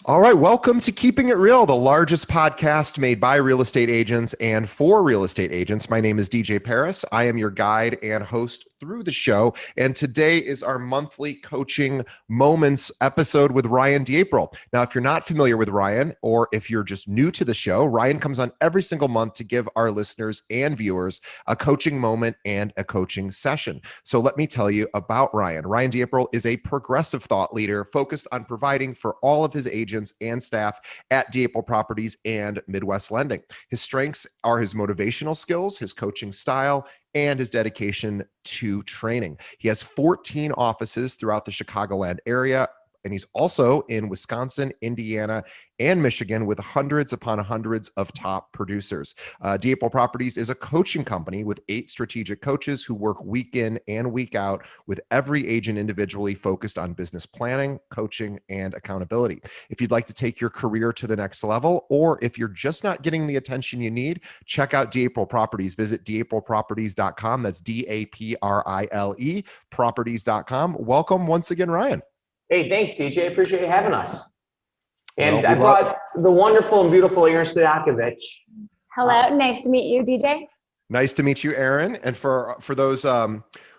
All right, welcome to Keeping It Real, the largest podcast made by real estate agents and for real estate agents. My name is DJ Paris. I am your guide and host through the show. And today is our monthly coaching moments episode with Ryan DiApril. Now, if you're not familiar with Ryan, or if you're just new to the show, Ryan comes on every single month to give our listeners and viewers a coaching moment and a coaching session. So let me tell you about Ryan. Ryan DiApril is a progressive thought leader focused on providing for all of his agents and staff at DiApril Properties and Midwest Lending. His strengths are his motivational skills, his coaching style, and his dedication to training. He has 14 offices throughout the Chicagoland area, and he's also in Wisconsin, Indiana, and Michigan with hundreds upon hundreds of top producers. DiApril Properties is a coaching company with 8 strategic coaches who work week in and week out with every agent individually focused on business planning, coaching, and accountability. If you'd like to take your career to the next level, or if you're just not getting the attention you need, check out DiApril Properties. Visit diaprilproperties.com. That's DAPRILE properties.com. Welcome once again, Ryan. Hey, thanks, DJ. Appreciate you having us. And Well, I brought the wonderful and beautiful Erin Stojakovic. Hello, nice to meet you, DJ. Nice to meet you, Erin. And for those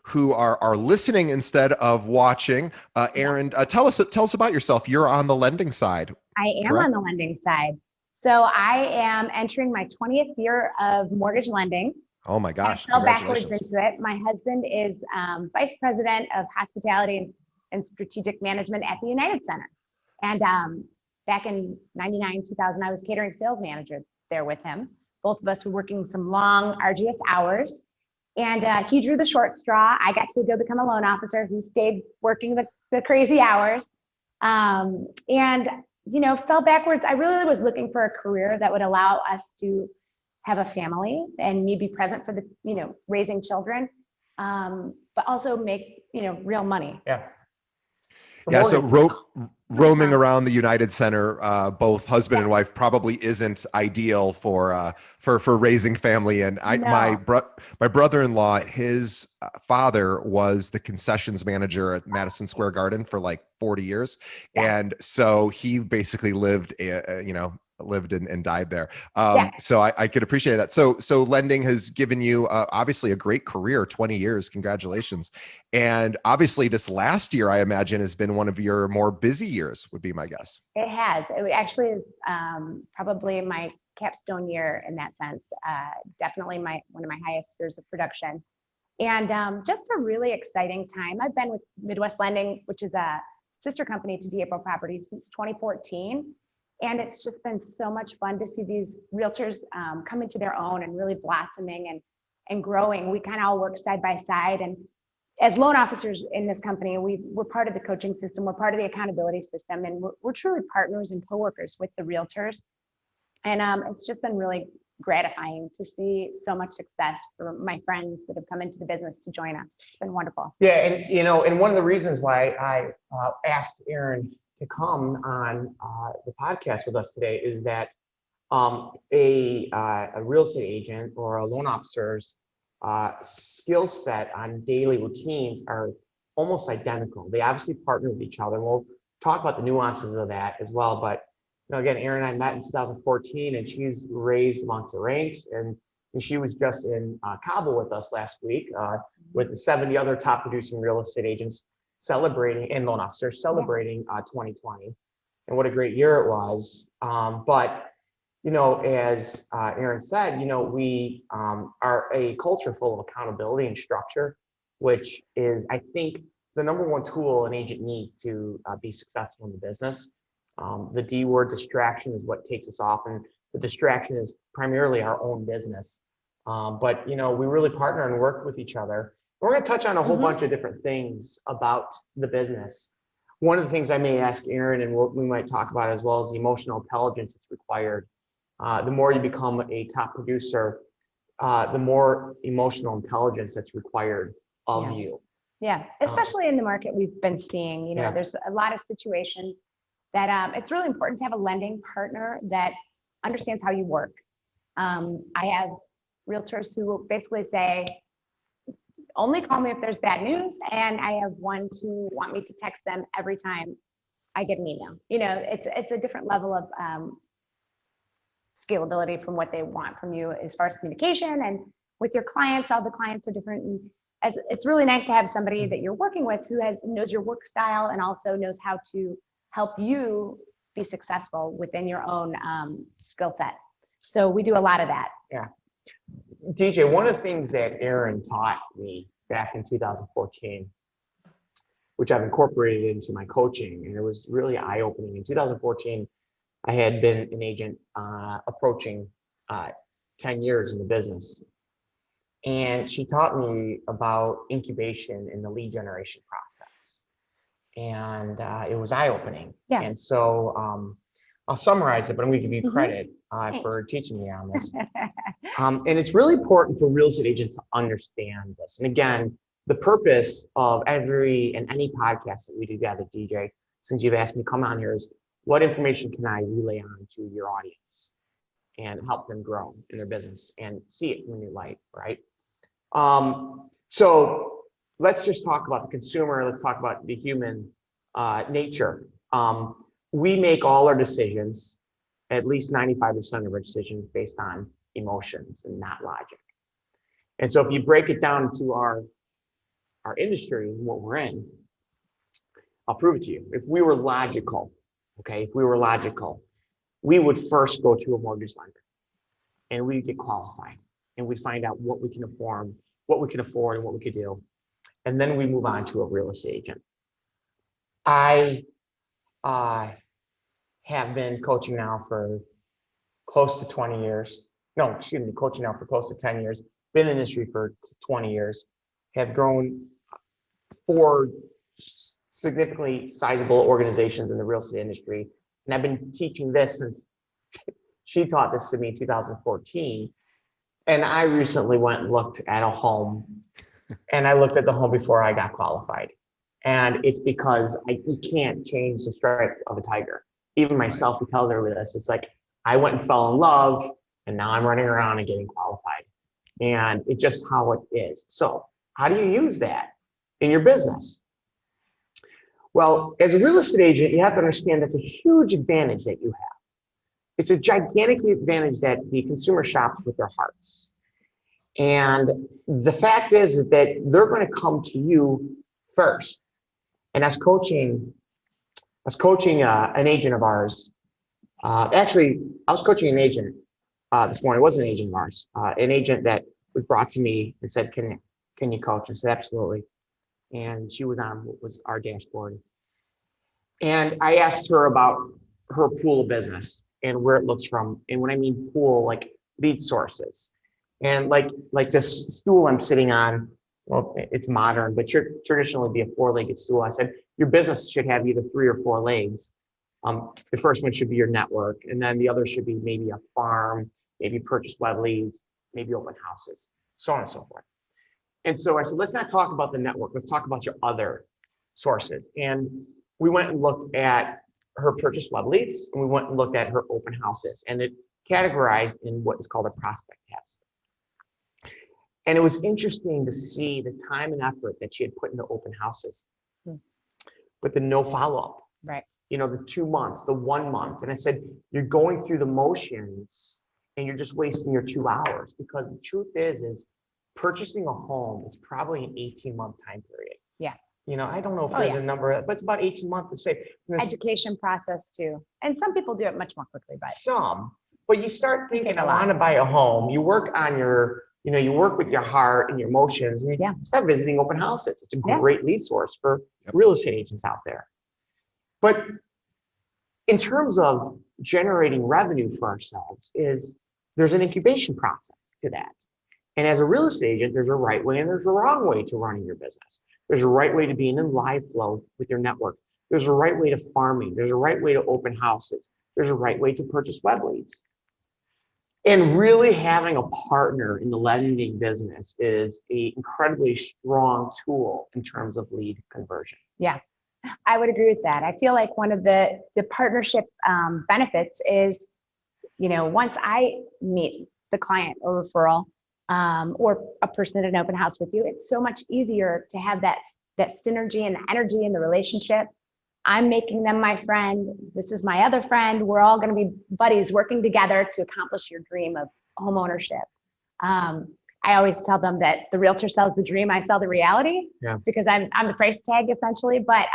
who are listening instead of watching, Erin, tell us about yourself. You're on the lending side. I am correct? on the lending side. So I am entering my 20th year of mortgage lending. Oh my gosh! I fell backwards into it. My husband is vice president of hospitality and strategic management at the United Center. And back in 99, 2000, I was catering sales manager there with him. Both of us were working some long, arduous hours. And he drew the short straw. I got to go become a loan officer. He stayed working the crazy hours. And, you know, fell backwards. I really was looking for a career that would allow us to have a family and me be present for the, you know, raising children, but also make, you know, real money. Yeah. Yeah, so roaming around the United Center, both husband and wife, probably isn't ideal for raising family. And my brother-in-law, his father was the concessions manager at Madison Square Garden for like 40 years, and so he basically lived and died there. So I could appreciate that. So lending has given you obviously a great career, 20 years. Congratulations. And obviously this last year, I imagine, has been one of your more busy years, would be my guess. It has. It actually is probably my capstone year in that sense. Definitely one of my highest years of production. And just a really exciting time. I've been with Midwest Lending, which is a sister company to DiApril Properties, since 2014. And it's just been so much fun to see these realtors come into their own and really blossoming and growing. We kind of all work side by side. And as loan officers in this company, we're part of the coaching system. We're part of the accountability system. And we're truly partners and coworkers with the realtors. And it's just been really gratifying to see so much success for my friends that have come into the business to join us. It's been wonderful. Yeah, and you know, and one of the reasons why I asked Erin to come on the podcast with us today is that a real estate agent or a loan officer's skill set on daily routines are almost identical. They obviously partner with each other. We'll talk about the nuances of that as well. But you know, again, Erin and I met in 2014, and she's raised amongst the ranks. And she was just in Cabo with us last week with the 70 other top producing real estate agents celebrating, and loan officers celebrating 2020. And what a great year it was. But you know, as Erin said, you know, we are a culture full of accountability and structure, which is, I think, the number one tool an agent needs to be successful in the business. The D word, distraction, is what takes us off, and the distraction is primarily our own business. But you know, we really partner and work with each other. We're going to touch on a whole bunch of different things about the business. One of the things I may ask Erin, and we might talk about as well, is the emotional intelligence that's required. The more you become a top producer, the more emotional intelligence that's required of you. Yeah, especially in the market we've been seeing, you know, there's a lot of situations that it's really important to have a lending partner that understands how you work. I have realtors who basically say, only call me if there's bad news. And I have ones who want me to text them every time I get an email. It's a different level of scalability from what they want from you as far as communication. And with your clients, all the clients are different. And it's really nice to have somebody that you're working with who knows your work style and also knows how to help you be successful within your own skill set. So we do a lot of that. Yeah. DJ, one of the things that Erin taught me back in 2014, which I've incorporated into my coaching, and it was really eye-opening. In 2014, I had been an agent approaching 10 years in the business. And she taught me about incubation in the lead generation process. And it was eye-opening. Yeah. And so I'll summarize it, but I'm going to give you credit for teaching me on this. And it's really important for real estate agents to understand this. And again, the purpose of every and any podcast that we do together, DJ, since you've asked me to come on here, is what information can I relay on to your audience and help them grow in their business and see it in a new light, right? So let's just talk about the consumer. Let's talk about the human nature. We make all our decisions, at least 95% of our decisions, based on emotions and not logic. And so if you break it down into our industry and what we're in, I'll prove it to you. If we were logical, we would first go to a mortgage lender and we'd get qualified and we'd find out what we can afford, and what we could do. And then we move on to a real estate agent. I have been coaching now for close to 20 years. No, excuse me, coaching now for close to 10 years. Been in the industry for 20 years. Have grown 4 significantly sizable organizations in the real estate industry. And I've been teaching this since she taught this to me in 2014. And I recently went and looked at a home, and I looked at the home before I got qualified. And it's because you can't change the stripe of a tiger. Even myself, we tell her this. It's like, I went and fell in love, and now I'm running around and getting qualified. And it's just how it is. So how do you use that in your business? Well, as a real estate agent, you have to understand that's a huge advantage that you have. It's a gigantic advantage that the consumer shops with their hearts. And the fact is that they're going to come to you first. And as coaching an agent of ours, actually, I was coaching an agent this morning. It wasn't an agent of ours, an agent that was brought to me and said, can you coach? I said, absolutely. And she was on what was our dashboard. And I asked her about her pool of business and where it looks from. And when I mean pool, like lead sources. And like this stool I'm sitting on, well, it's modern, but should traditionally be a 4-legged stool. I said, your business should have either 3 or 4 legs. The first one should be your network. And then the other should be maybe a farm, maybe purchase web leads, maybe open houses, so on and so forth. And so I said, let's not talk about the network. Let's talk about your other sources. And we went and looked at her purchase web leads, and we went and looked at her open houses, and it categorized in what is called a prospect test. And it was interesting to see the time and effort that she had put into open houses, but the no follow-up. Right. The 2 months, the 1 month. And I said, you're going through the motions and you're just wasting your 2 hours, because the truth is purchasing a home is probably an 18-month time period. Yeah. I don't know if there's a number, but it's about 18 months to say. Education process too. And some people do it much more quickly, but you start thinking, I want to buy a home. You work on you work with your heart and your emotions, and you start visiting open houses. It's a great lead source for real estate agents out there. But in terms of generating revenue for ourselves, there's an incubation process to that. And as a real estate agent, there's a right way and there's a wrong way to running your business. There's a right way to being in live flow with your network. There's a right way to farming. There's a right way to open houses. There's a right way to purchase web leads. And really having a partner in the lending business is an incredibly strong tool in terms of lead conversion. Yeah, I would agree with that. I feel like one of the partnership benefits is, once I meet the client or referral or a person at an open house with you, it's so much easier to have that synergy and the energy in the relationship. I'm making them my friend. This is my other friend. We're all going to be buddies working together to accomplish your dream of home ownership. I always tell them that the realtor sells the dream, I sell the reality, because I'm the price tag essentially. But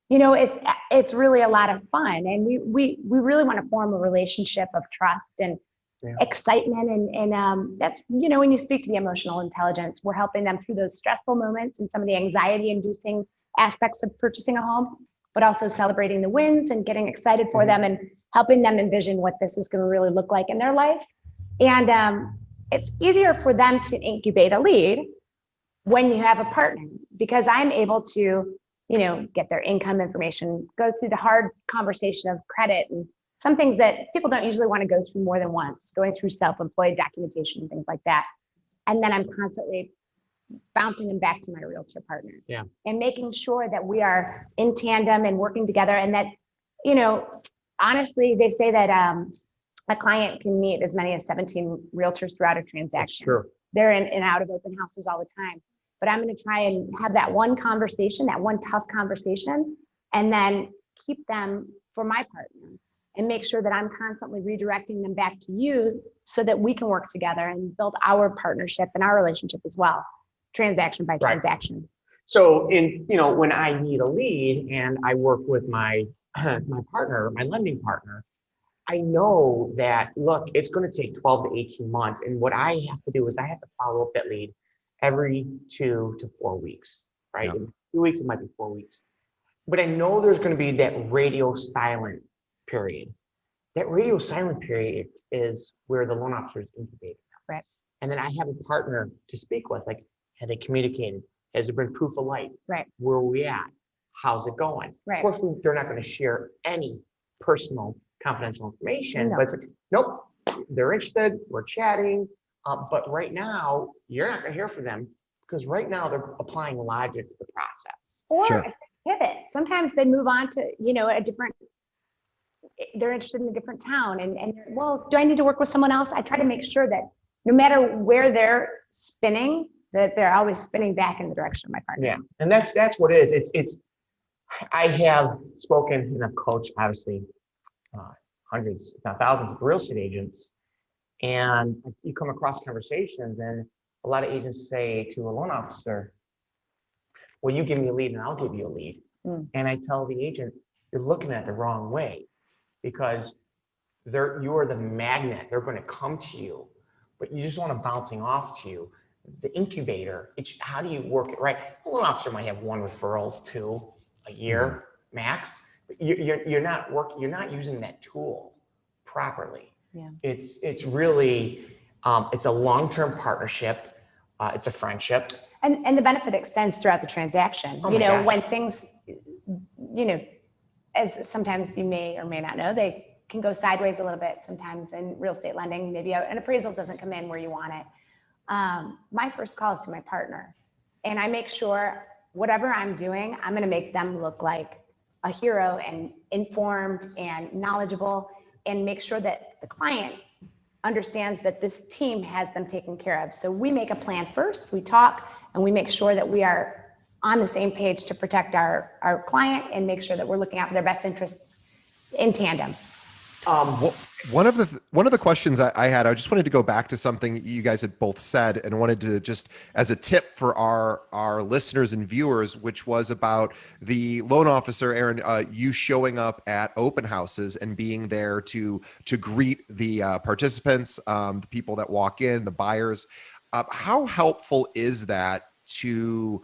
you know, it's really a lot of fun, and we really want to form a relationship of trust and excitement, and that's, you know, when you speak to the emotional intelligence, we're helping them through those stressful moments and some of the anxiety-inducing aspects of purchasing a home, but also celebrating the wins and getting excited for them and helping them envision what this is going to really look like in their life. And it's easier for them to incubate a lead when you have a partner, because I'm able to, you know, get their income information, go through the hard conversation of credit and some things that people don't usually want to go through more than once, going through self-employed documentation and things like that. And then I'm constantly bouncing them back to my realtor partner and making sure that we are in tandem and working together. And that, you know, honestly, they say that a client can meet as many as 17 realtors throughout a transaction. They're in and out of open houses all the time. But I'm going to try and have that one conversation, that one tough conversation, and then keep them for my partner and make sure that I'm constantly redirecting them back to you so that we can work together and build our partnership and our relationship as well, transaction by transaction. So when I need a lead and I work with my partner, my lending partner, I know that, look, it's going to take 12 to 18 months. And what I have to do is I have to follow up that lead every 2 to 4 weeks, right? In 2 weeks, it might be 4 weeks. But I know there's going to be that radio silent period. That radio silent period is where the loan officer is incubated. Right. And then I have a partner to speak with, like, have they communicated? Has there been proof of life? Right. Where are we at? How's it going? Right. Of course, they're not going to share any personal confidential information, No. but it's like, nope, they're interested, we're chatting. But right now, you're not going to hear from them because right now they're applying logic to the process. Or if they pivot, sometimes they move on to, you know, they're interested in a different town. And well, do I need to work with someone else? I try to make sure that no matter where they're spinning, that they're always spinning back in the direction of my partner. Yeah, and that's what it is. It's I have spoken and I've coached, obviously, hundreds, if not thousands of real estate agents. And you come across conversations and a lot of agents say to a loan officer, well, you give me a lead and I'll give you a lead. And I tell the agent, you're looking at it the wrong way because you are the magnet. They're going to come to you, but you just want them bouncing off to you. The incubator, it's how do you work it right? A loan officer might have one referral, 2 a year max. You're not using that tool properly. Yeah. It's really it's a long-term partnership. It's a friendship. And the benefit extends throughout the transaction. Oh, you know, gosh. when things, you know, as sometimes you may or may not know, they can go sideways a little bit sometimes in real estate lending. Maybe an appraisal doesn't come in where you want it. My first call is to my partner, and I make sure whatever I'm doing, I'm going to make them look like a hero and informed and knowledgeable, and make sure that the client understands that this team has them taken care of. So we make a plan first, we talk, and we make sure that we are on the same page to protect our client and make sure that we're looking out for their best interests in tandem. One of the questions I had, I just wanted to go back to something you guys had both said and wanted to just as a tip for our listeners and viewers, which was about the loan officer, Erin, you showing up at open houses and being there to greet the participants, the people that walk in, the buyers. How helpful is that to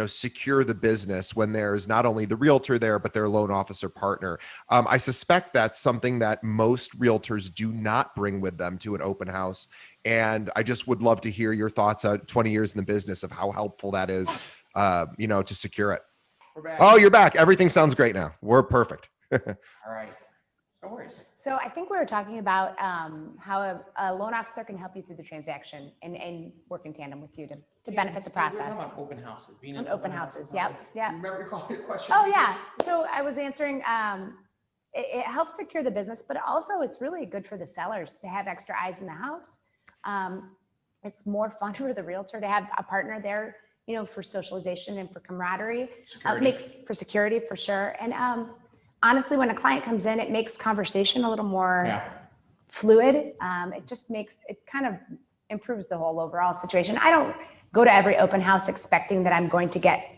secure the business when there's not only the realtor there, but their loan officer partner? I suspect that's something that most realtors do not bring with them to an open house. And I just would love to hear your thoughts 20 years in the business of how helpful that is, to secure it. We're back. Oh, you're back. Everything sounds great now. We're perfect. All right. No worries. So I think we were talking about how a loan officer can help you through the transaction and work in tandem with you to benefit the process. We're open houses. Being On open houses. Yep. You remember calling your question? Oh yeah. So I was answering, it helps secure the business, but also it's really good for the sellers to have extra eyes in the house. It's more fun for the realtor to have a partner there for socialization and for camaraderie. Security. Makes for security for sure. And honestly, when a client comes in, it makes conversation a little more fluid. It kind of improves the whole overall situation. I don't go to every open house expecting that I'm going to get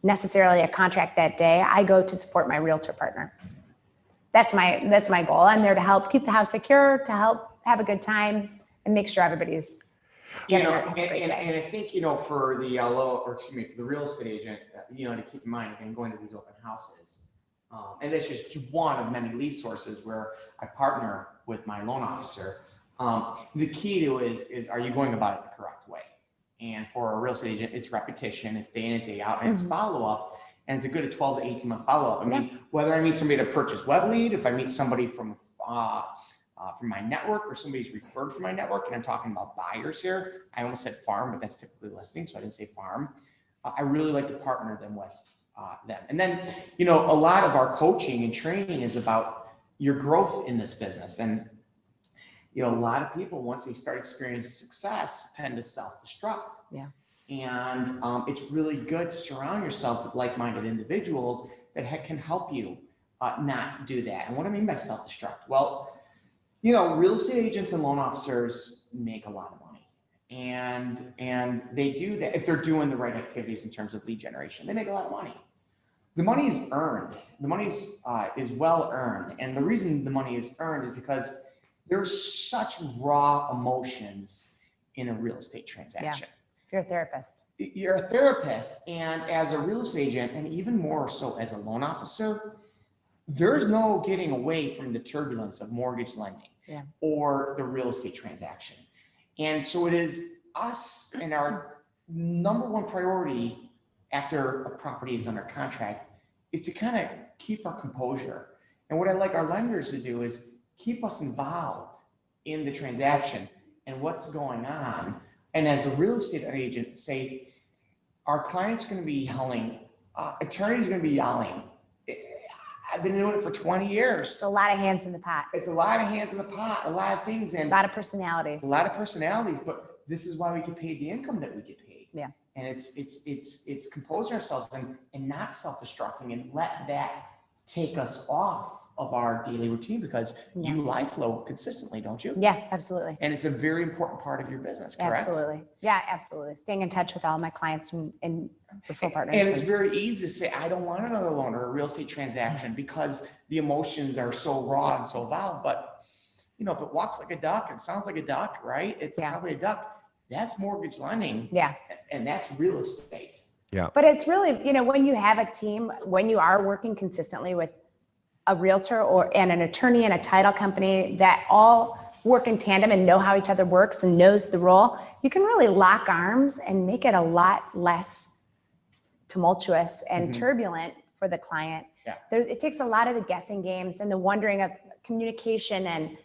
necessarily a contract that day. I go to support my realtor partner. That's my goal. I'm there to help keep the house secure, to help have a good time, and make sure everybody's And I think, for the for the real estate agent, to keep in mind, again, going to these open houses, and that's just one of many lead sources where I partner with my loan officer. The key to it is are you going about it the correct way? And for a real estate agent, it's repetition, it's day in and day out, and it's follow-up, and it's a good 12 to 18 month follow-up. I mean, whether I meet somebody to purchase web lead, if I meet somebody from my network or somebody's referred from my network, and I'm talking about buyers here. I almost said farm, but that's typically listing, so I didn't say farm. I really like to partner them with them. And then, a lot of our coaching and training is about your growth in this business. And, a lot of people, once they start experiencing success, tend to self-destruct. Yeah. And it's really good to surround yourself with like-minded individuals that can help you not do that. And what I mean by self-destruct? Well, real estate agents and loan officers make a lot of money, and they do that if they're doing the right activities in terms of lead generation. They make a lot of money. The money is earned. The money is well earned, and the reason the money is earned is because there's such raw emotions in a real estate transaction. Yeah. You're a therapist. You're a therapist, and as a real estate agent, and even more so as a loan officer, there's no getting away from the turbulence of mortgage lending or the real estate transaction. And so it is us, and our number one priority after a property is under contract is to kind of keep our composure. And what I like our lenders to do is keep us involved in the transaction and what's going on. And as a real estate agent, say, our client's going to be yelling, attorney's going to be yelling. I've been doing it for 20 years. It's a lot of hands in the pot. It's a lot of hands in the pot, a lot of things. And a lot of personalities. But this is why we get paid the income that we get paid. Yeah. And it's composing ourselves and not self-destructing, and let that take us off of our daily routine, because you life flow consistently, don't you? Yeah, absolutely. And it's a very important part of your business, correct? Absolutely. Yeah, absolutely. Staying in touch with all my clients and referral partners. And it's very easy to say, I don't want another loan or a real estate transaction, because the emotions are so raw and so violent. But, if it walks like a duck, it sounds like a duck, right? It's probably a duck. That's mortgage lending. Yeah. And that's real estate. Yeah. But it's really, when you have a team, when you are working consistently with a realtor and an attorney and a title company that all work in tandem and know how each other works and knows the role, you can really lock arms and make it a lot less tumultuous and turbulent for the client. Yeah. It takes a lot of the guessing games and the wondering of communication and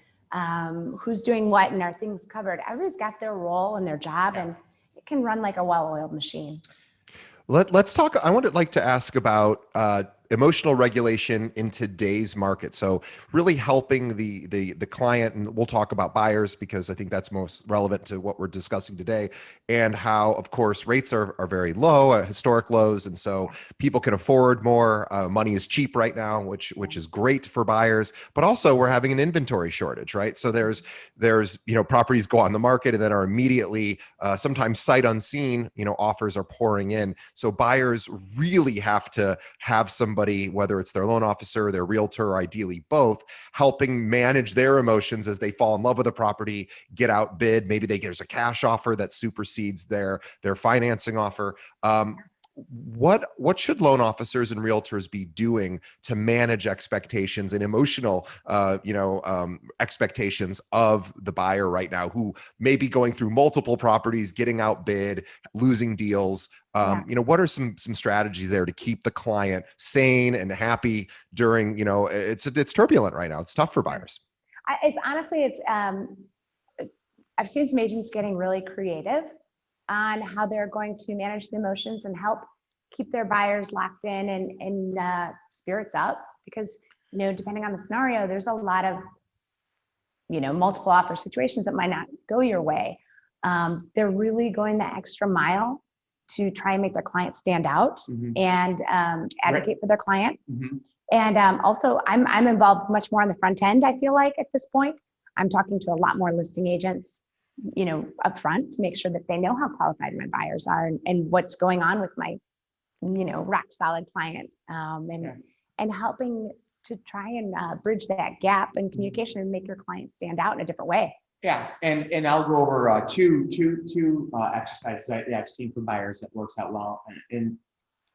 who's doing what and are things covered. Everybody's got their role and their job, and it can run like a well-oiled machine. Let's talk. I would like to ask about emotional regulation in today's market. So really helping the client, and we'll talk about buyers because I think that's most relevant to what we're discussing today, and how, of course, rates are very low, at historic lows. And so people can afford more. Money is cheap right now, which is great for buyers, but also we're having an inventory shortage, right? So there's properties go on the market and then are immediately, sometimes sight unseen, offers are pouring in. So buyers really have to have somebody, whether it's their loan officer, their realtor, or ideally both, helping manage their emotions as they fall in love with a property, get outbid. Maybe there's a cash offer that supersedes their financing offer. What should loan officers and realtors be doing to manage expectations and emotional, expectations of the buyer right now, who may be going through multiple properties, getting outbid, losing deals? What are some strategies there to keep the client sane and happy during, it's turbulent right now. It's tough for buyers. I've seen some agents getting really creative on how they're going to manage the emotions and help keep their buyers locked in and spirits up, because, depending on the scenario, there's a lot of, multiple offer situations that might not go your way. They're really going the extra mile to try and make their client stand out Mhm. and advocate for their client. Mhm. And also, I'm involved much more on the front end. I feel like at this point, I'm talking to a lot more listing agents, up front to make sure that they know how qualified my buyers are and what's going on with my, rock solid client, and helping to try and bridge that gap in communication and make your client stand out in a different way. Yeah, and I'll go over two exercises that I've seen for buyers that works out well. And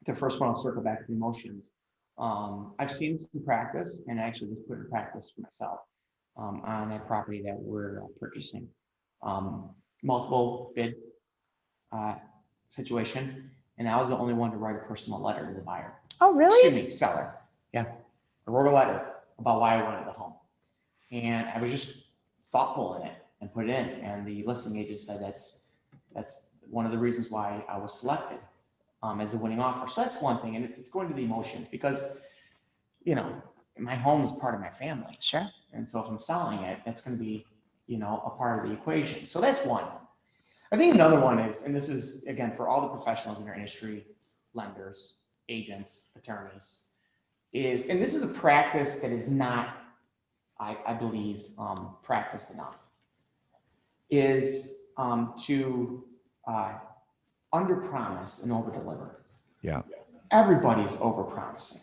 the first one, I'll circle back to the emotions. I've seen some practice, and I actually just put in practice for myself on a property that we're purchasing. Multiple bid situation, and I was the only one to write a personal letter to the buyer. Oh, really? Excuse me, seller. Yeah, I wrote a letter about why I wanted the home, and I was just thoughtful in it and put it in. And the listing agent said that's one of the reasons why I was selected as a winning offer. So that's one thing, and it's going to the emotions because my home is part of my family. Sure. And so if I'm selling it, that's going to be a part of the equation. So that's one. I think another one is, and this is again for all the professionals in our industry, lenders, agents, attorneys, and this is a practice that is not, I believe, practiced enough, is to under-promise and over-deliver. Yeah. Everybody's over-promising.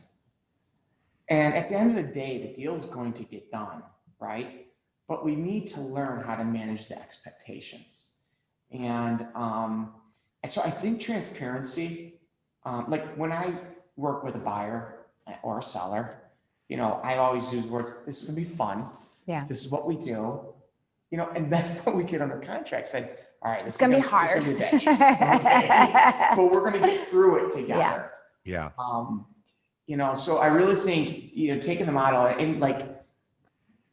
And at the end of the day, the deal is going to get done, right? But we need to learn how to manage the expectations. And so I think transparency, like when I work with a buyer or a seller, I always use words, this is gonna be fun. Yeah. This is what we do, and then when we get under contract, say, all right, It's gonna be hard. It's gonna be a bitch. Okay? But we're gonna get through it together. Yeah. So I really think, taking the model and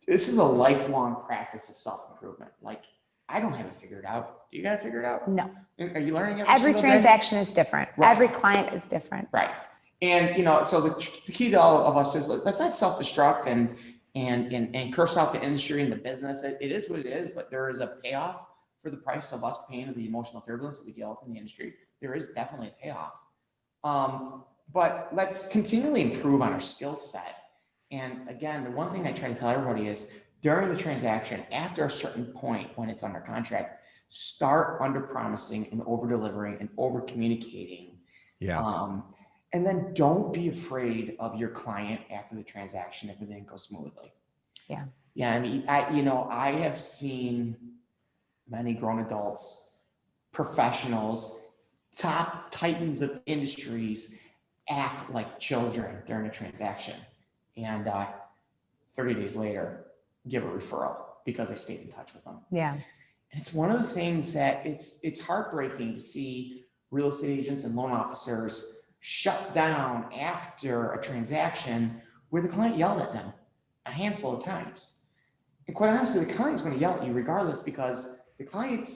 this is a lifelong practice of self-improvement. Like, I don't have it figured out. Do you got to figure it out? No. Are you learning Every transaction is different. Right. Every client is different. Right. And, so the key to all of us is let's not self-destruct and curse out the industry and the business. It is what it is, but there is a payoff for the price of us paying the emotional turbulence that we deal with in the industry. There is definitely a payoff. But let's continually improve on our skill set. And again, the one thing I try to tell everybody is during the transaction, after a certain point when it's under contract, start under promising and over delivering and over communicating. Yeah. And then don't be afraid of your client after the transaction if it didn't go smoothly. Yeah. Yeah. I mean, I have seen many grown adults, professionals, top titans of industries act like children during a transaction, and 30 days later give a referral because I stayed in touch with them. Yeah. And it's one of the things that it's heartbreaking to see real estate agents and loan officers shut down after a transaction where the client yelled at them a handful of times. And quite honestly, the client's going to yell at you regardless because the client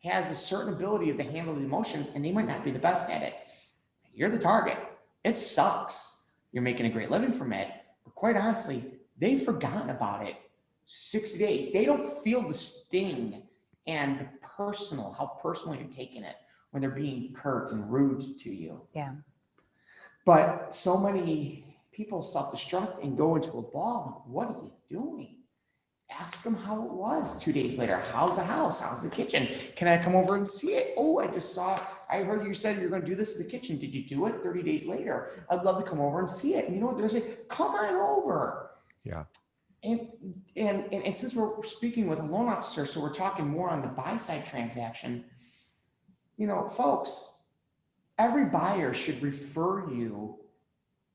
has a certain ability to handle the emotions and they might not be the best at it. You're the target. It sucks. You're making a great living from it, but quite honestly, they've forgotten about it 6 days. They don't feel the sting and the how personal you're taking it when they're being curt and rude to you. Yeah. But so many people self-destruct and go into a ball. What are you doing? Ask them how it was 2 days later. How's the house? How's the kitchen? Can I come over and see it? Oh, I heard you said you're going to do this in the kitchen. Did you do it 30 days later? I'd love to come over and see it. And you know what they're saying? Come on over. Yeah. And since we're speaking with a loan officer, so we're talking more on the buy side transaction, folks, every buyer should refer you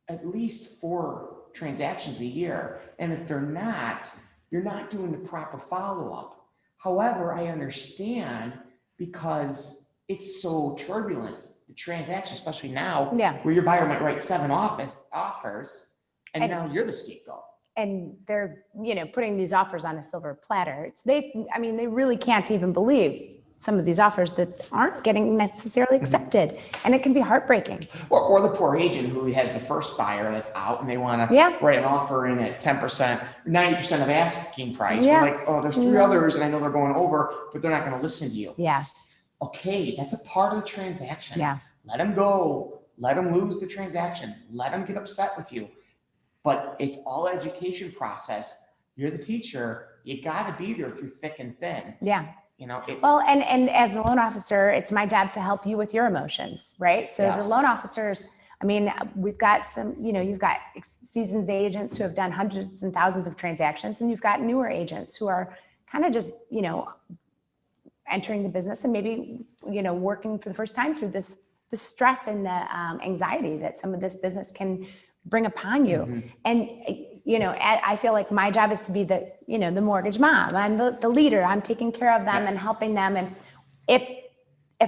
at least 4 transactions a year. And if they're not, you're not doing the proper follow-up. However, I understand because it's so turbulent, the transaction, especially now, where your buyer might write 7 offers, and now you're the scapegoat. And they're, putting these offers on a silver platter. They really can't even believe some of these offers that aren't getting necessarily accepted. And it can be heartbreaking. Or the poor agent who has the first buyer that's out and they want to write an offer in at 10%, 90% of asking price. Yeah. We're like, oh, there's 3 others and I know they're going over, but they're not going to listen to you. Yeah. Okay, that's a part of the transaction. Yeah. Let them go. Let them lose the transaction. Let them get upset with you. But it's all education process. You're the teacher. You got to be there through thick and thin. Yeah. It, Well, and as the loan officer, it's my job to help you with your emotions, right? So Yes. the loan officers, I mean, we've got some, you've got seasoned agents who have done hundreds and thousands of transactions, and you've got newer agents who are kind of just, entering the business and maybe, working for the first time through the stress and the anxiety that some of this business can bring upon you. Mm-hmm. And, I feel like my job is to be the mortgage mom. I'm the leader. I'm taking care of them and helping them. And if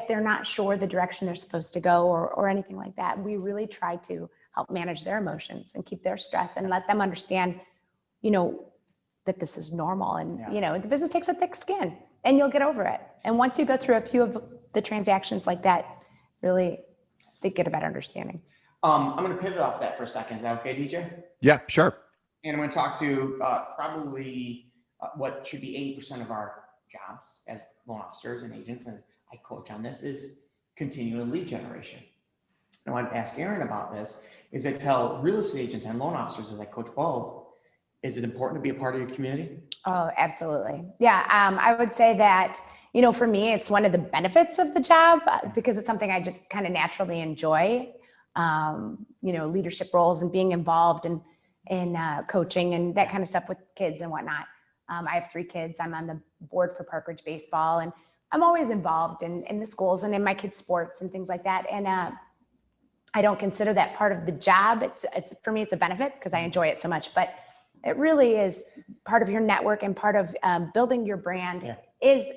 they're not sure the direction they're supposed to go or anything like that, we really try to help manage their emotions and keep their stress and let them understand, that this is normal. And, the business takes a thick skin and you'll get over it. And once you go through a few of the transactions like that, really, they get a better understanding. I'm going to pivot off that for a second. Is that okay, DJ? Yeah, sure. And I'm going to talk to probably what should be 80% of our jobs as loan officers and agents, as I coach on this, is continual lead generation. I want to ask Erin about this. Is I tell real estate agents and loan officers, as I coach both, is it important to be a part of your community? Oh, absolutely. Yeah. I would say that, for me, it's one of the benefits of the job because it's something I just kind of naturally enjoy, leadership roles and being involved in coaching and that kind of stuff with kids and whatnot. I have 3 kids. I'm on the board for Park Ridge Baseball, and I'm always involved in the schools and in my kids' sports and things like that. And I don't consider that part of the job. It's for me, it's a benefit because I enjoy it so much, but it really is part of your network and part of building your brand is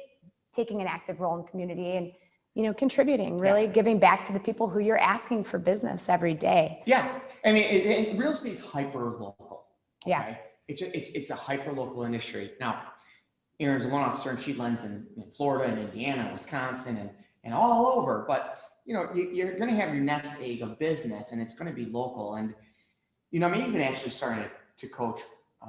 taking an active role in the community and, contributing, really giving back to the people who you're asking for business every day. Yeah. I mean, real estate's hyper local. Okay? Yeah. It's a hyper local industry. Now, Erin's a loan officer and she lends in Florida and Indiana, Wisconsin, and all over. But, you're going to have your nest egg of business and it's going to be local. And, I'm even actually starting to coach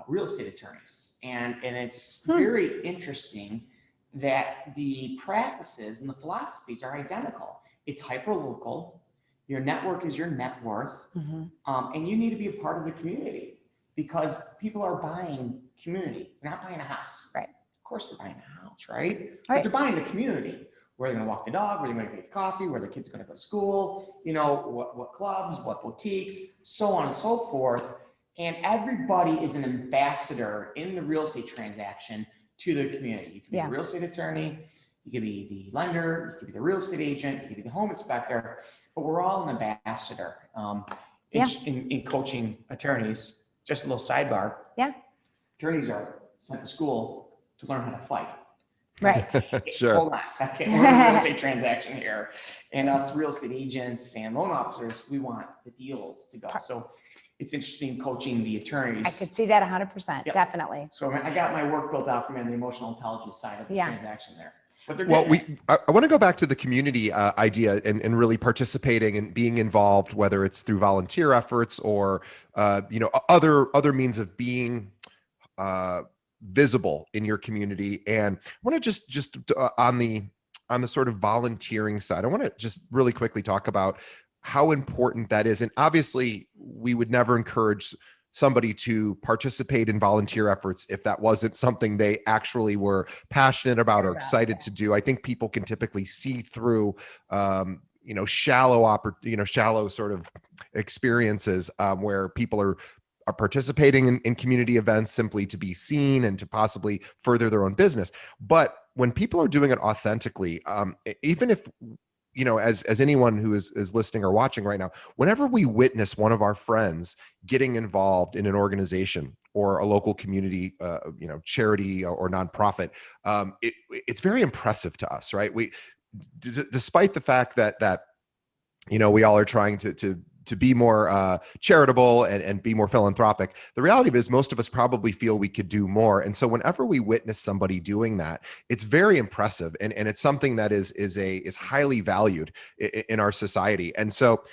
real estate attorneys. And it's very interesting that the practices and the philosophies are identical. It's hyper local. Your network is your net worth. Mm-hmm. And you need to be a part of the community because people are buying community. They're not buying a house. Right. Of course they're buying a house, right? But they're buying the community, where they're going to walk the dog, where they're going to get coffee, where their kid's going to go to school, what clubs, what boutiques, so on and so forth. And everybody is an ambassador in the real estate transaction to the community. You can be a real estate attorney, you could be the lender, you could be the real estate agent, you could be the home inspector, but we're all an ambassador. In coaching attorneys, just a little sidebar. Yeah. Attorneys are sent to school to learn how to fight. Right. Sure. Hold on a second. We're in a real estate transaction here. And us real estate agents and loan officers, we want the deals to go. So it's interesting coaching the attorneys. I could see that 100%. Yep. Definitely. So I got my work built out for me on the emotional intelligence side of the transaction there. But well, I want to go back to the community idea and really participating and being involved, whether it's through volunteer efforts or, other means of being visible in your community. And I want to just on the sort of volunteering side, I want to just really quickly talk about how important that is. And obviously we would never encourage somebody to participate in volunteer efforts if that wasn't something they actually were passionate about or excited to do. I think people can typically see through, shallow sort of experiences where people are participating in community events simply to be seen and to possibly further their own business. But when people are doing it authentically, even if, as anyone who is listening or watching right now, whenever we witness one of our friends getting involved in an organization or a local community, charity or nonprofit, it's very impressive to us, right? Despite the fact that we all are trying to be more charitable and be more philanthropic, the reality of it is most of us probably feel we could do more. And so whenever we witness somebody doing that, it's very impressive. And it's something that is highly valued in our society. And so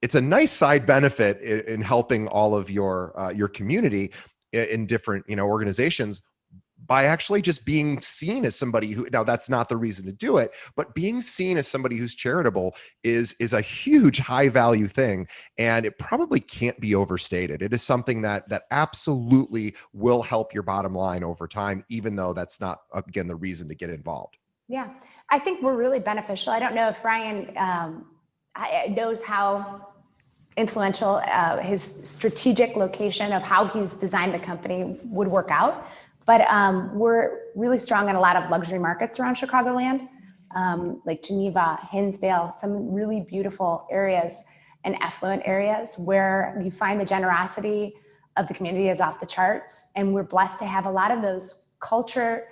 it's a nice side benefit in helping all of your community in different, organizations. by actually just being seen as somebody who, now that's not the reason to do it, but being seen as somebody who's charitable is a huge high value thing. And it probably can't be overstated. It is something that absolutely will help your bottom line over time, even though that's not, again, the reason to get involved. Yeah, I think we're really beneficial. I don't know if Ryan knows how influential his strategic location of how he's designed the company would work out. But we're really strong in a lot of luxury markets around Chicagoland, like Geneva, Hinsdale, some really beautiful areas and affluent areas where you find the generosity of the community is off the charts. And we're blessed to have a lot of those culture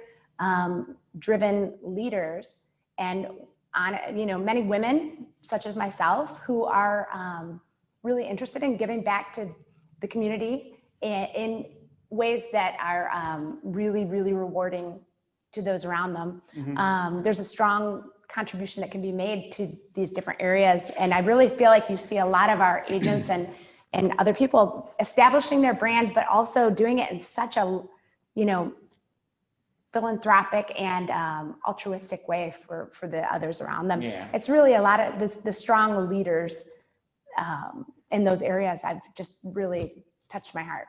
driven leaders and many women such as myself who are really interested in giving back to the community in ways that are really, really rewarding to those around them. Mm-hmm. There's a strong contribution that can be made to these different areas. And I really feel like you see a lot of our agents and other people establishing their brand, but also doing it in such a, philanthropic and altruistic way for the others around them. Yeah. It's really a lot of the strong leaders in those areas. I've just really touched my heart.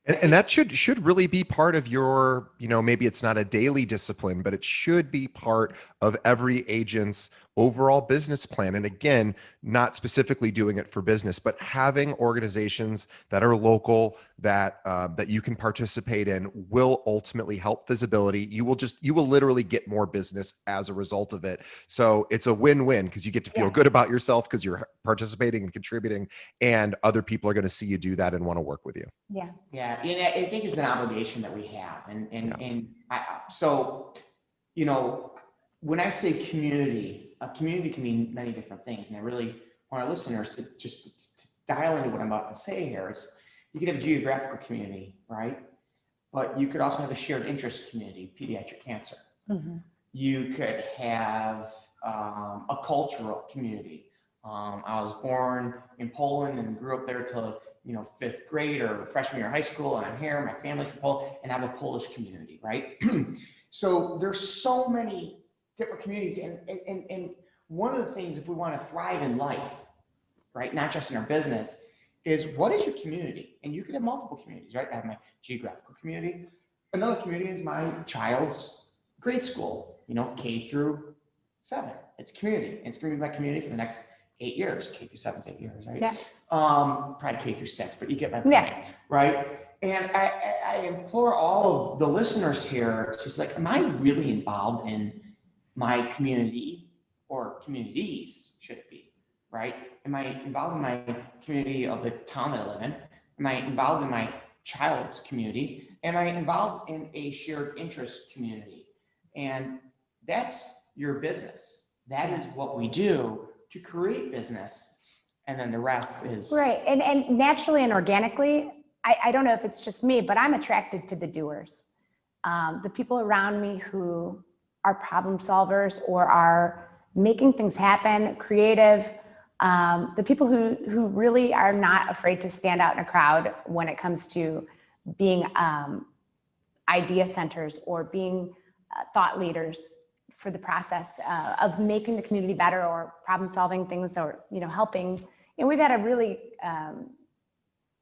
And that should really be part of your, maybe it's not a daily discipline, but it should be part of every agent's overall business plan. And again, not specifically doing it for business, but having organizations that are local that you can participate in will ultimately help visibility. You will literally get more business as a result of it. So it's a win-win because you get to feel good about yourself because you're participating and contributing, and other people are going to see you do that and want to work with you. Yeah. Yeah. And I think it's an obligation that we have. When I say community, a community can mean many different things. And I really want our listeners to just dial into what I'm about to say here. Is you could have a geographical community, right? But you could also have a shared interest community, pediatric cancer. Mm-hmm. You could have a cultural community. I was born in Poland and grew up there till 5th grade or freshman year of high school, and I'm here. My family's from Poland, and I have a Polish community, right? So there's so many different communities, and one of the things, if we want to thrive in life, right, not just in our business, is what is your community? And you could have multiple communities, right? I have my geographical community. Another community is my child's grade school, K through 7. It's community. And it's going to be my community for the next 8 years. K through 7 is 8 years, right? Yeah. Probably K through 6, but you get my point, right? And I implore all of the listeners here to say, am I really involved in my community or communities, should it be, right? Am I involved in my community of the town that I live in? Am I involved in my child's community? Am I involved in a shared interest community? And that's your business. That is what we do to create business. And then the rest is... Right, and naturally and organically, I don't know if it's just me, but I'm attracted to the doers. The people around me who are problem solvers or are making things happen, creative, the people who really are not afraid to stand out in a crowd when it comes to being idea centers or being thought leaders for the process of making the community better or problem solving things or, helping. We've had a really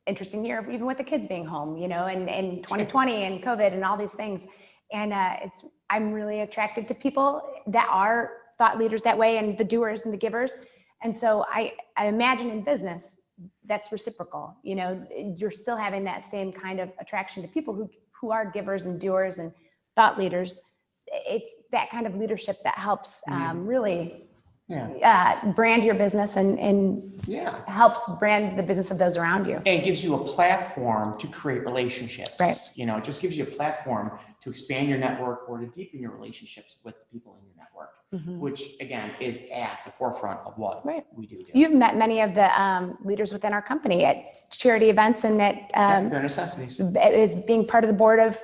interesting year, even with the kids being home, and 2020 and COVID and all these things. And I'm really attracted to people that are thought leaders that way, and the doers and the givers. And so I imagine in business, that's reciprocal. You're still having that same kind of attraction to people who are givers and doers and thought leaders. It's that kind of leadership that helps really brand your business and helps brand the business of those around you. And it gives you a platform to create relationships. Right. It just gives you a platform to expand your network or to deepen your relationships with the people in your network, which again is at the forefront of what we do. You've met many of the leaders within our company at charity events and at their necessities. Is being part of the board of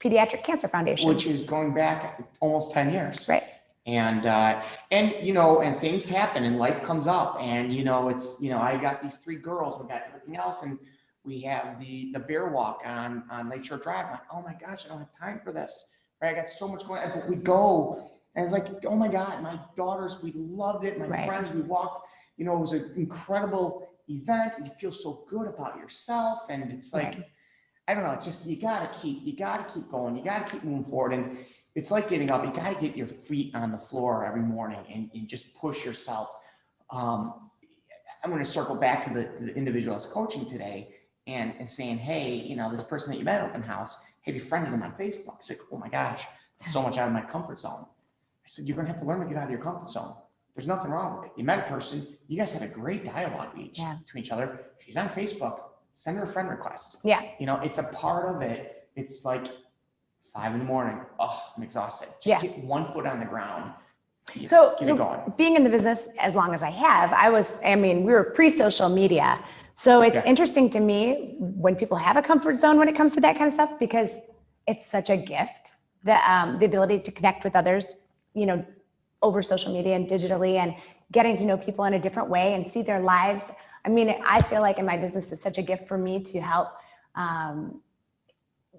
Pediatric Cancer Foundation, which is going back almost 10 years. Right. And things happen and life comes up and, I got these 3 girls, we got everything else. And We have the bear walk on Lakeshore Drive. Like, oh my gosh, I don't have time for this. Right? I got so much going on. But we go, and it's like, oh my God, my daughters, we loved it. My friends, we walked. You know, it was an incredible event, and you feel so good about yourself. And it's like, I don't know. It's just you gotta keep going. You gotta keep moving forward. And it's like getting up. You gotta get your feet on the floor every morning and just push yourself. I'm going to circle back to the individual I was coaching today and saying, hey, you know, this person that you met at open house, have you friended them on Facebook? It's like, oh my gosh, that's so much out of my comfort zone. I said, you're going to have to learn to get out of your comfort zone. There's nothing wrong with it. You met a person, you guys had a great dialogue between each other. She's on Facebook, send her a friend request. Yeah. You know, it's a part of it. It's like 5 a.m. Oh, I'm exhausted. Just get one foot on the ground. So going. Being in the business as long as I have, we were pre-social media. So it's interesting to me when people have a comfort zone when it comes to that kind of stuff, because it's such a gift, that the ability to connect with others, you know, over social media and digitally, and getting to know people in a different way and see their lives. I mean, I feel like in my business, it's such a gift for me to help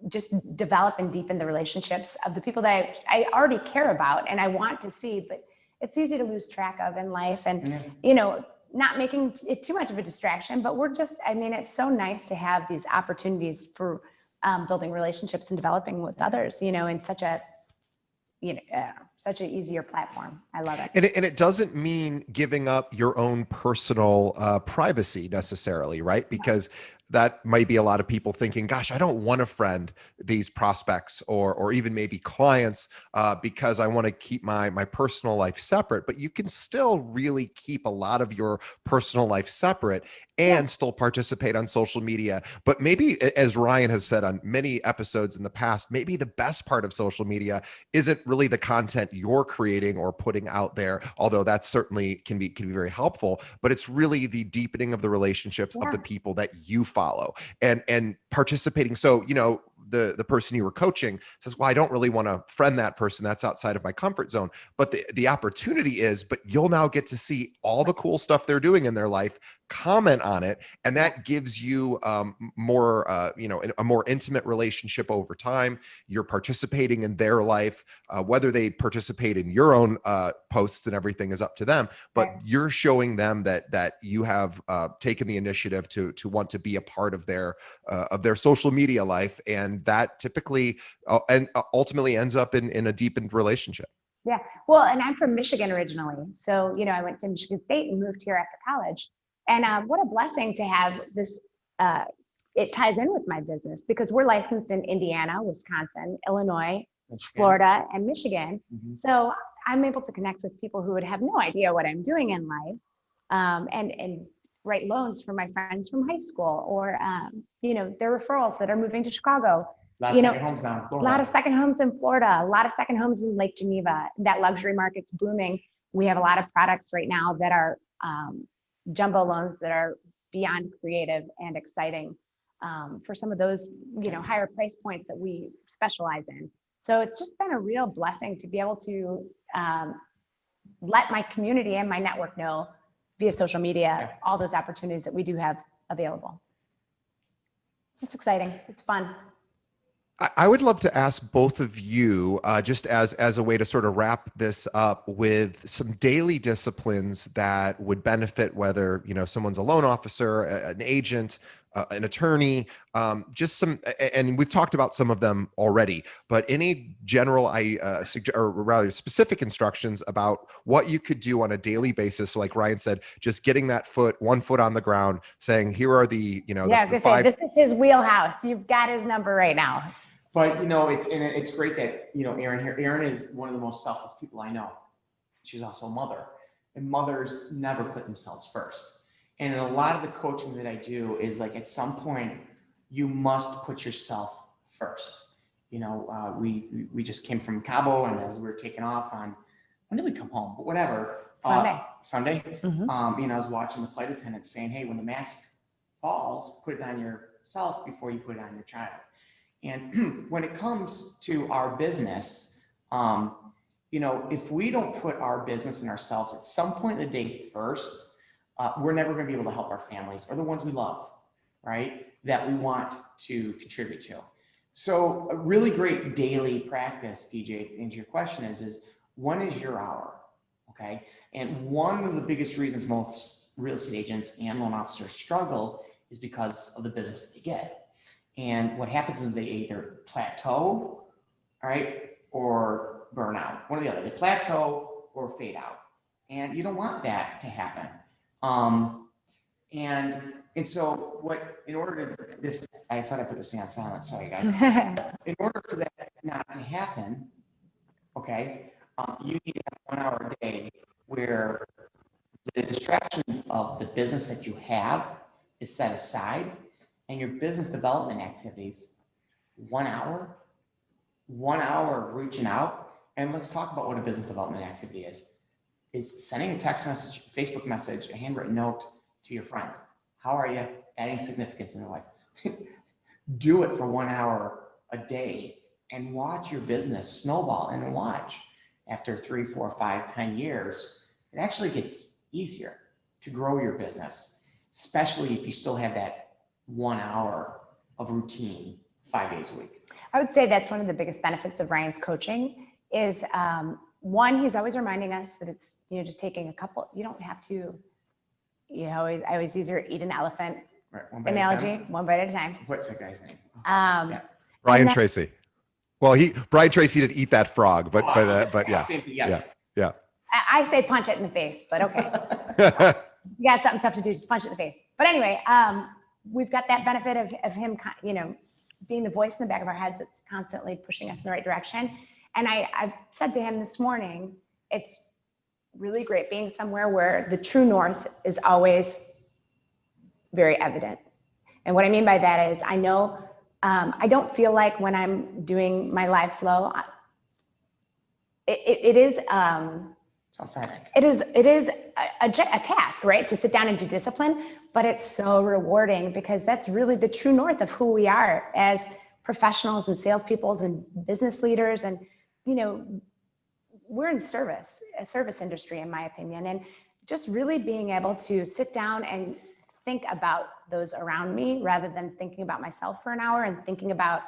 just develop and deepen the relationships of the people that I already care about and I want to see, but it's easy to lose track of in life, and, you know, not making it too much of a distraction, but it's so nice to have these opportunities for building relationships and developing with others, you know, in such a, such an easier platform. I love it. And it doesn't mean giving up your own personal privacy necessarily, right? Because that might be a lot of people thinking, gosh, I don't want to friend these prospects or even maybe clients because I want to keep my personal life separate. But you can still really keep a lot of your personal life separate and still participate on social media. But maybe, as Ryan has said on many episodes in the past, maybe the best part of social media isn't really the content you're creating or putting out there, although that certainly can be very helpful, but it's really the deepening of the relationships of the people that you follow and participating. So, you know, the person you were coaching says, well, I don't really want to friend that person. That's outside of my comfort zone. But the opportunity is, but you'll now get to see all the cool stuff they're doing in their life, comment on it. And that gives you more, a more intimate relationship over time. You're participating in their life, whether they participate in your own posts and everything is up to them, but you're showing them that you have taken the initiative to want to be a part of their social media life. And that typically and ultimately ends up in a deepened relationship. Yeah. Well, and I'm from Michigan originally. So, you know, I went to Michigan State and moved here after college. And what a blessing to have this, it ties in with my business because we're licensed in Indiana, Wisconsin, Illinois, Florida, and Michigan. Mm-hmm. So I'm able to connect with people who would have no idea what I'm doing in life, and write loans for my friends from high school, or, their referrals that are moving to Chicago. A lot of second homes now in Florida. A lot of second homes in Florida, a lot of second homes in Lake Geneva. That luxury market's booming. We have a lot of products right now that are jumbo loans that are beyond creative and exciting for some of those, higher price points that we specialize in. So it's just been a real blessing to be able to let my community and my network know via social media, all those opportunities that we do have available. It's exciting. It's fun. I would love to ask both of you, just as a way to sort of wrap this up, with some daily disciplines that would benefit whether, someone's a loan officer, an agent, an attorney, just some, and we've talked about some of them already, but any general, or rather specific instructions about what you could do on a daily basis. So like Ryan said, just getting that one foot on the ground, saying, here are the, I was gonna say, this is his wheelhouse. You've got his number right now. But, it's great that, Erin here, Erin is one of the most selfless people I know. She's also a mother, and mothers never put themselves first. And in a lot of the coaching that I do is like, at some point you must put yourself first. We just came from Cabo, and as we were taking off on, when did we come home? But whatever. Sunday. Mm-hmm. I was watching the flight attendant saying, hey, when the mask falls, put it on yourself before you put it on your child. And when it comes to our business, if we don't put our business and ourselves at some point in the day first, we're never going to be able to help our families or the ones we love, right? that we want to contribute to. So a really great daily practice, DJ, to answer your question is when is your hour? Okay. And one of the biggest reasons most real estate agents and loan officers struggle is because of the business that they get. And what happens is they either plateau, all right, or burn out. One or the other. They plateau or fade out. And you don't want that to happen. And so in order to this, I thought I put this thing on silent, sorry guys. In order for that not to happen, okay, you need to have 1 hour a day where the distractions of the business that you have is set aside, and your business development activities, 1 hour of reaching out. And let's talk about what a business development activity is sending a text message, Facebook message, a handwritten note to your friends. How are you? Adding significance in their life. Do it for 1 hour a day and watch your business snowball, and watch after 3, 4, 5, 10 years, it actually gets easier to grow your business, especially if you still have that 1 hour of routine 5 days a week. I would say that's one of the biggest benefits of Ryan's coaching is one, he's always reminding us that it's, just taking a couple, you don't have to, I always use your eat an elephant analogy, one bite at a time. What's that guy's name? Brian Tracy. Well, Brian Tracy didn't eat that frog, but yeah. Same thing, Yeah. I say punch it in the face, but okay. You got something tough to do, just punch it in the face. But anyway, we've got that benefit of him, being the voice in the back of our heads that's constantly pushing us in the right direction. And I've said to him this morning, it's really great being somewhere where the true north is always very evident. And what I mean by that is I know, I don't feel like when I'm doing my live flow, it is, it's authentic. It is a task, right? To sit down and do discipline, but it's so rewarding because that's really the true north of who we are as professionals and salespeople and business leaders. And, we're in a service industry, in my opinion. And just really being able to sit down and think about those around me rather than thinking about myself for an hour and thinking about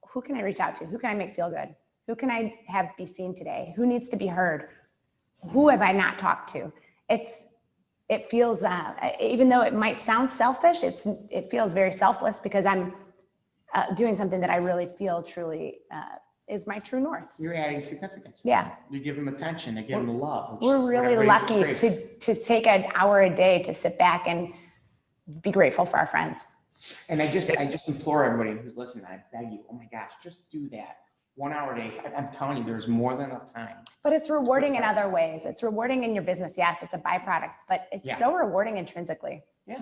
who can I reach out to? Who can I make feel good? Who can I have be seen today? Who needs to be heard? Who have I not talked to? It feels, even though it might sound selfish, it feels very selfless because I'm doing something that I really feel truly is my true north. You're adding significance. Yeah. You give them attention, they give them the love. We're really lucky to take an hour a day to sit back and be grateful for our friends. And I just implore everybody who's listening, I beg you, oh my gosh, just do that. 1 hour a day. I'm telling you, there's more than enough time. But it's rewarding in other ways. It's rewarding in your business. Yes, it's a byproduct, but it's so rewarding intrinsically. Yeah.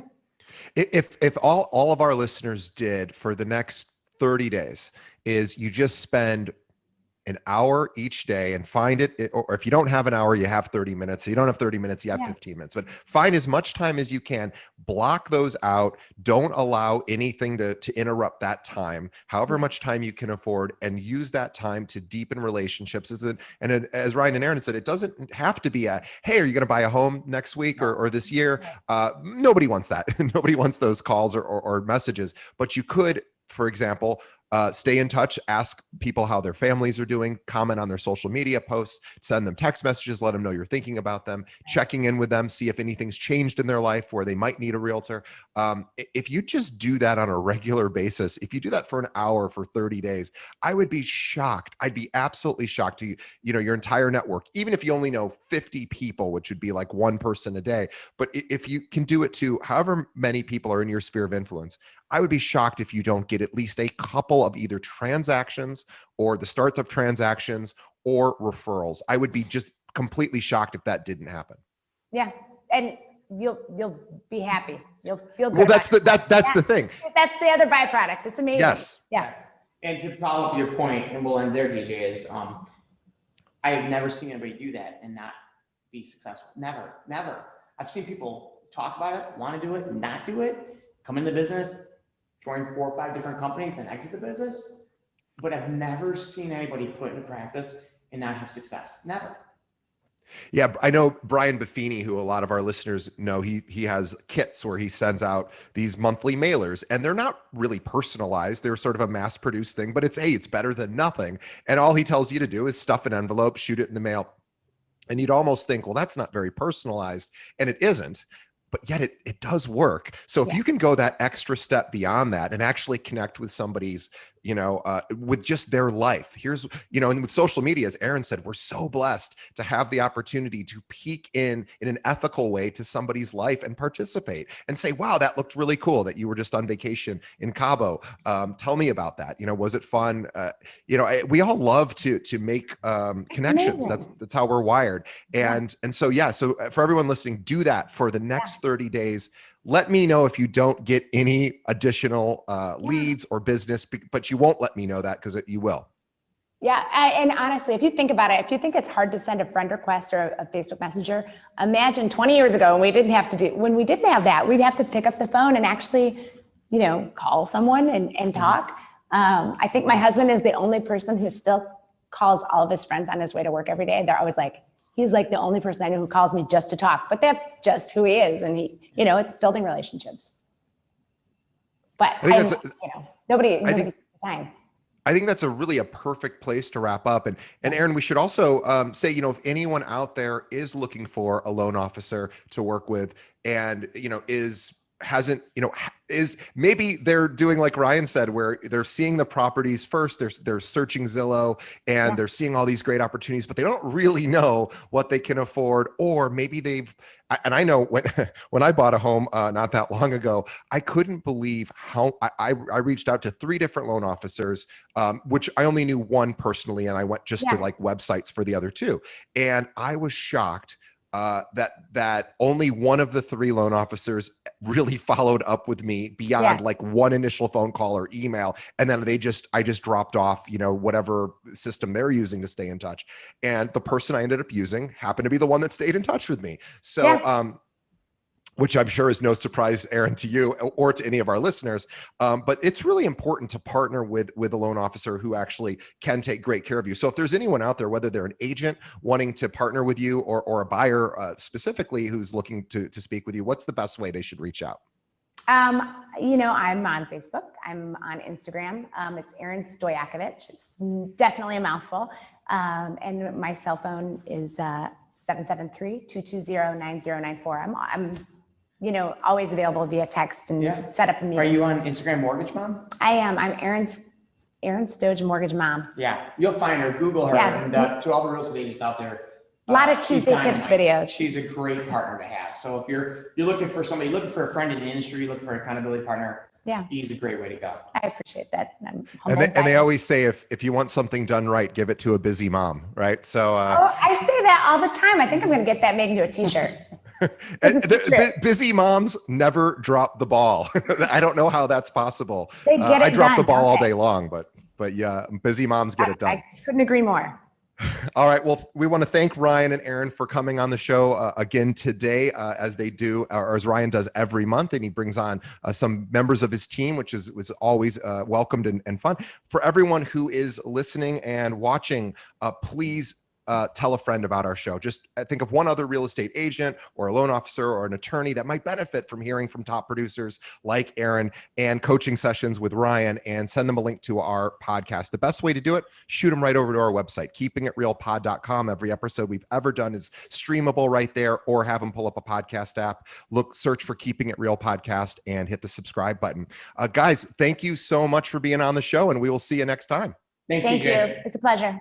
If all of our listeners did for the next 30 days is you just spend an hour each day and find it, or if you don't have an hour, you have 30 minutes. So you don't have 30 minutes, you have 15 minutes, but find as much time as you can, block those out. Don't allow anything to interrupt that time, however much time you can afford, and use that time to deepen relationships. And as Ryan and Erin said, it doesn't have to be hey, are you going to buy a home next week or this year? Nobody wants that. Nobody wants those calls or messages, but you could, for example, stay in touch, ask people how their families are doing, comment on their social media posts, send them text messages, let them know you're thinking about them, checking in with them, see if anything's changed in their life where they might need a realtor. If you just do that on a regular basis, if you do that for an hour for 30 days, I would be shocked. I'd be absolutely shocked to, your entire network, even if you only know 50 people, which would be like one person a day. But if you can do it to however many people are in your sphere of influence, I would be shocked if you don't get at least a couple of either transactions or the starts of transactions or referrals. I would be just completely shocked if that didn't happen. Yeah. And you'll be happy. You'll feel good. Well, that's the thing. That's the other byproduct. It's amazing. Yes. Yeah. And to follow up your point, and we'll end there, DJ, is I have never seen anybody do that and not be successful. Never. I've seen people talk about it, want to do it, not do it, come into business, join 4 or 5 different companies and exit the business. But I've never seen anybody put into practice and not have success. Never. Yeah, I know Brian Buffini, who a lot of our listeners know, he has kits where he sends out these monthly mailers, and they're not really personalized. They're sort of a mass-produced thing, but it's better than nothing. And all he tells you to do is stuff an envelope, shoot it in the mail. And you'd almost think, well, that's not very personalized, and it isn't. But yet it does work. So if Yeah. you can go that extra step beyond that and actually connect with somebody's, with just their life, and with social media, as Erin said, we're so blessed to have the opportunity to peek in an ethical way to somebody's life and participate and say, wow, that looked really cool that you were just on vacation in Cabo. Tell me about that. Was it fun? We all love to make connections. Amazing. That's how we're wired. And so, yeah, so for everyone listening, do that for the next 30 days. Let me know if you don't get any additional leads or business, but you won't let me know that because you will. Yeah, and honestly, if you think about it, if you think it's hard to send a friend request or a Facebook Messenger, imagine 20 years ago when we didn't have that, we'd have to pick up the phone and actually, call someone and talk. I think my husband is the only person who still calls all of his friends on his way to work every day. They're always like, he's like the only person I know who calls me just to talk, but that's just who he is. And it's building relationships. But nobody takes the time. I think that's really a perfect place to wrap up. And Erin, we should also say, if anyone out there is looking for a loan officer to work with and, is maybe they're doing like Ryan said, where they're seeing the properties first, they're searching Zillow and they're seeing all these great opportunities, but they don't really know what they can afford, or maybe and I know when I bought a home not that long ago, I couldn't believe how I reached out to 3 different loan officers, which I only knew one personally, and I went just to like websites for the other 2, and I was shocked that only one of the 3 loan officers really followed up with me beyond like one initial phone call or email. And then I just dropped off, whatever system they're using to stay in touch. And the person I ended up using happened to be the one that stayed in touch with me. So, which I'm sure is no surprise, Erin, to you or to any of our listeners. But it's really important to partner with a loan officer who actually can take great care of you. So if there's anyone out there, whether they're an agent wanting to partner with you or a buyer specifically who's looking to speak with you, what's the best way they should reach out? I'm on Facebook. I'm on Instagram. It's Erin Stojakovic. It's definitely a mouthful. And my cell phone is 773-220-9094. I'm always available via text and set up a meeting. Are you on Instagram Mortgage Mom? I am. I'm Erin Stojakovic Mortgage Mom. Yeah, you'll find her. Google her. Yeah. And to all the real estate agents out there, a lot of Tuesday tips videos. She's a great partner to have. So if you're looking for somebody, looking for a friend in the industry, looking for an accountability partner, he's a great way to go. I appreciate that. And they always say if you want something done right, give it to a busy mom, right? So I say that all the time. I think I'm going to get that made into a t-shirt. Busy moms never drop the ball. I don't know how that's possible. They get it I drop done, the ball all don't they? day long, but yeah, busy moms get it done. I couldn't agree more. All right. Well, we want to thank Ryan and Erin for coming on the show again today, as they do, or as Ryan does every month, and he brings on some members of his team, which was always welcomed and fun. For everyone who is listening and watching, please tell a friend about our show. Just think of one other real estate agent or a loan officer or an attorney that might benefit from hearing from top producers like Erin and coaching sessions with Ryan, and send them a link to our podcast. The best way to do it, shoot them right over to our website, keepingitrealpod.com. Every episode we've ever done is streamable right there, or have them pull up a podcast app, search for Keeping It Real Podcast, and hit the subscribe button. Guys, thank you so much for being on the show, and we will see you next time. Thanks, Thank CJ. you. It's a pleasure.